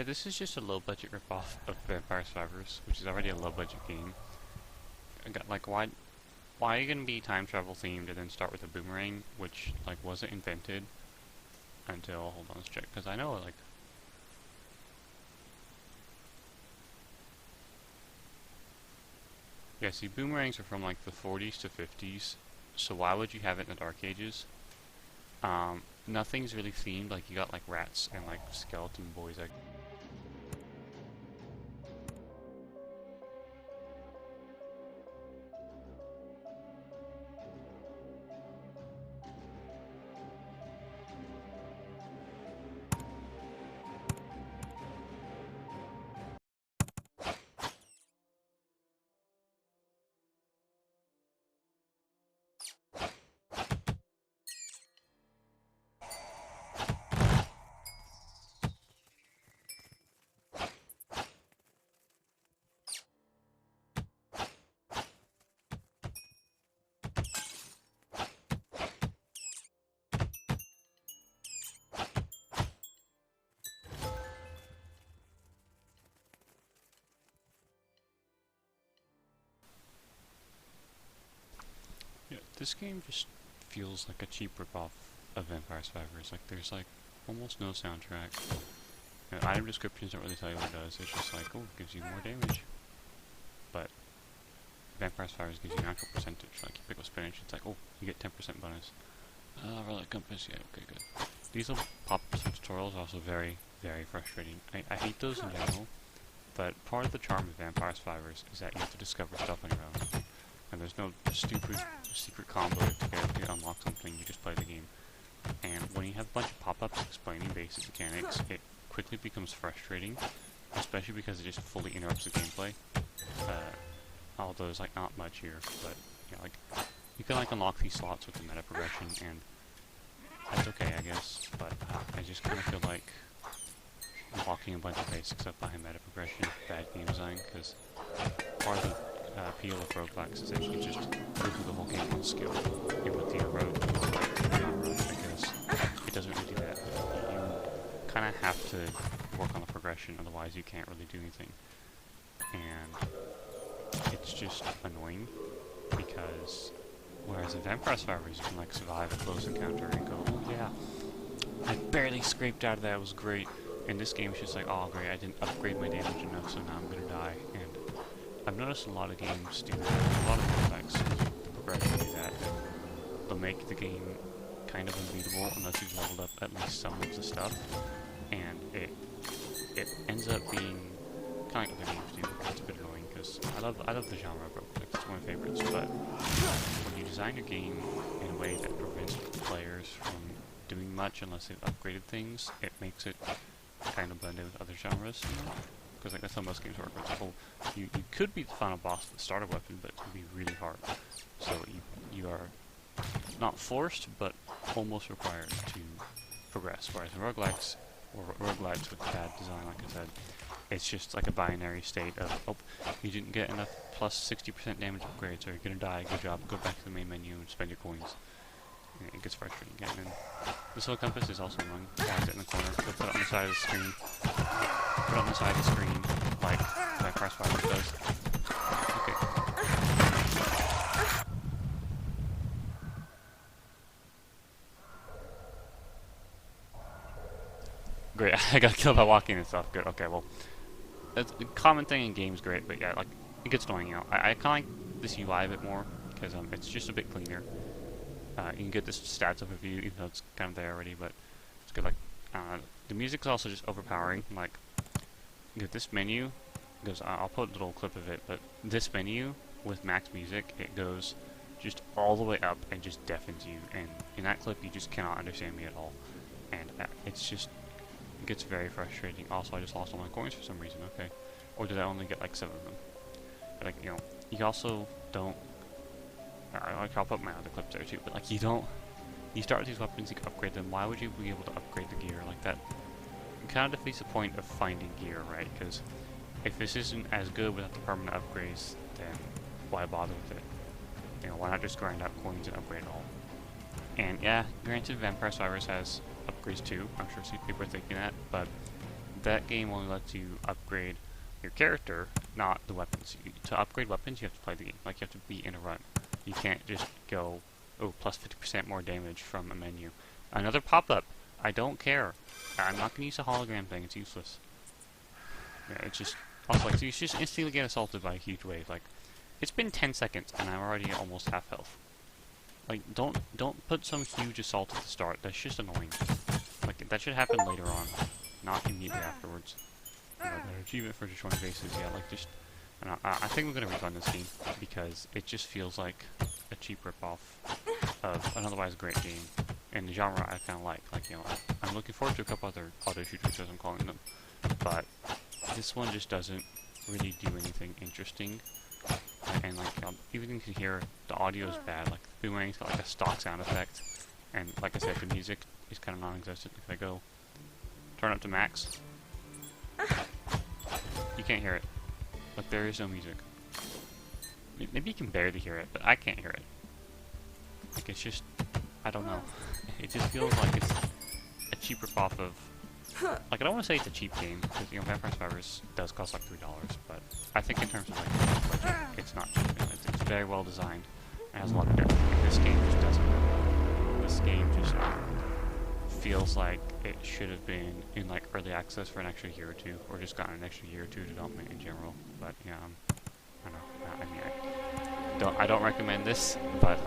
Yeah, this is just a low-budget ripoff of Vampire Survivors, which is already a low-budget game. Like, why are you gonna be time travel themed and then start with a boomerang, which like wasn't invented until hold on, let's check because I know like yeah, see, boomerangs are from like the 40s to 50s, so why would you have it in the Dark Ages? Nothing's really themed. Like you got like rats and like skeleton boys. Like yeah, this game just feels like a cheap ripoff of Vampire Survivors. Like there's like almost no soundtrack. Item descriptions don't really tell you what it does. It's just like, oh, it gives you more damage. But Vampire Survivors gives you an actual percentage. Like you pick up spinach, it's like, oh, you get 10% bonus. Relic compass, yeah, okay, good. These little pop-ups and tutorials are also very, very frustrating. I hate those in general, but part of the charm of Vampire Survivors is that you have to discover stuff on your own. And there's no stupid secret combo to unlock something, you just play the game. And when you have a bunch of pop-ups explaining basic mechanics, it quickly becomes frustrating, especially because it just fully interrupts the gameplay. Although there's like not much here, but yeah, like you can like unlock these slots with the meta progression, and that's okay, I guess. But I just kind of feel like unlocking a bunch of basic stuff behind meta progression, bad game design, because part of the appeal of roguelikes is that you can just go through the whole game on skill. And with the rogue genre, I guess it doesn't really do that. You kind of have to work on the progression, otherwise you can't really do anything. And it's just annoying because whereas in Vampire Survivors you can like survive a close encounter and go, oh yeah, I barely scraped out of that, it was great. In this game it's just like, oh great, I didn't upgrade my damage enough, so now I'm gonna die. And I've noticed a lot of games do that, a lot of roguelikes, the progression do that. They'll make the game kind of unbeatable unless you've leveled up at least some of the stuff, and it ends up being kind of like other games do. It's a bit annoying because I love the genre of roguelikes, it's one of my favorites, but when you design your game in a way that prevents players from doing much unless they've upgraded things, it makes it kind of blend in with other genres. Because like that's how most games work. For example, you could beat the final boss with the starter weapon, but it would be really hard. So you are not forced, but almost required to progress. Whereas in roguelikes, or roguelikes with bad design, like I said, it's just like a binary state of, oh, you didn't get enough plus 60% damage upgrades, so you're gonna die, good job, go back to the main menu and spend your coins. And it gets frustrating again. And this little compass is also annoying. Why is it in the corner? Go put it on the side of the screen. Put it on the side of the screen, like Vampire Survivors does. Okay. Great, I got killed by walking and stuff. Good, okay, well. That's a common thing in games, great, but yeah, like, it gets annoying, you know. I kind of like this UI a bit more, because it's just a bit cleaner. You can get this stats overview, even though it's kind of there already, but it's good. Like, the music's also just overpowering. Like, you get this menu, goes, I'll put a little clip of it, but this menu, with max music, it goes just all the way up and just deafens you, and in that clip, you just cannot understand me at all. And it's just, it gets very frustrating. Also, I just lost all my coins for some reason, okay. Or did I only get like 7 of them? But, like, you know, you also don't, like, I'll put my other clips there too, but like, you start with these weapons, you can upgrade them. Why would you be able to upgrade the gear like that? It kind of defeats the point of finding gear, right? Because if this isn't as good without the permanent upgrades, then why bother with it? You know, why not just grind out coins and upgrade it all? And yeah, granted, Vampire Survivors has upgrades too. I'm sure some people are thinking that, but that game only lets you upgrade your character, not the weapons. To upgrade weapons, you have to play the game. Like, you have to be in a run. You can't just go, oh, plus 50% more damage from a menu. Another pop-up. I don't care. I'm not going to use a hologram thing. It's useless. Yeah, it's just... Also, like, so you just instantly get assaulted by a huge wave. Like, it's been 10 seconds, and I'm already almost half health. Like, don't put some huge assault at the start. That's just annoying. Like, that should happen later on, not immediately afterwards. The achievement for destroying bases, yeah, like, just... I think we're going to rerun this game, because it just feels like a cheap ripoff of an otherwise great game, and the genre I kind of like. Like, you know, I'm looking forward to a couple other auto-shooters, as I'm calling them, but this one just doesn't really do anything interesting, and, like, even you can hear the audio is bad. Like, the boomerang's got, like, a stock sound effect, and, like I said, the music is kind of non-existent. If I go turn up to max, you can't hear it. Like, there is no music. Maybe you can barely hear it, but I can't hear it. Like, it's just... I don't know. It just feels like it's a cheap ripoff of... Like, I don't want to say it's a cheap game, because, you know, Vampire Survivors does cost like $3, but I think in terms of, like, budget, it's not cheap. It's very well designed, and has a lot of depth. This game just doesn't. This game just feels like it should have been in, like, early access for an extra year or two, or just gotten an extra year or two development in general. But yeah, I don't know. I mean, I don't recommend this, but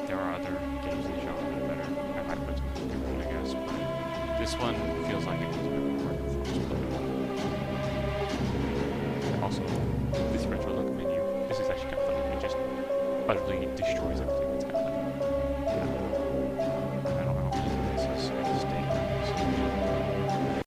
there are other games in the genre that are better. I might put some in, I guess. But this one feels like it was a bit more also, this retro look menu. This is actually kind of funny. It just utterly destroys everything.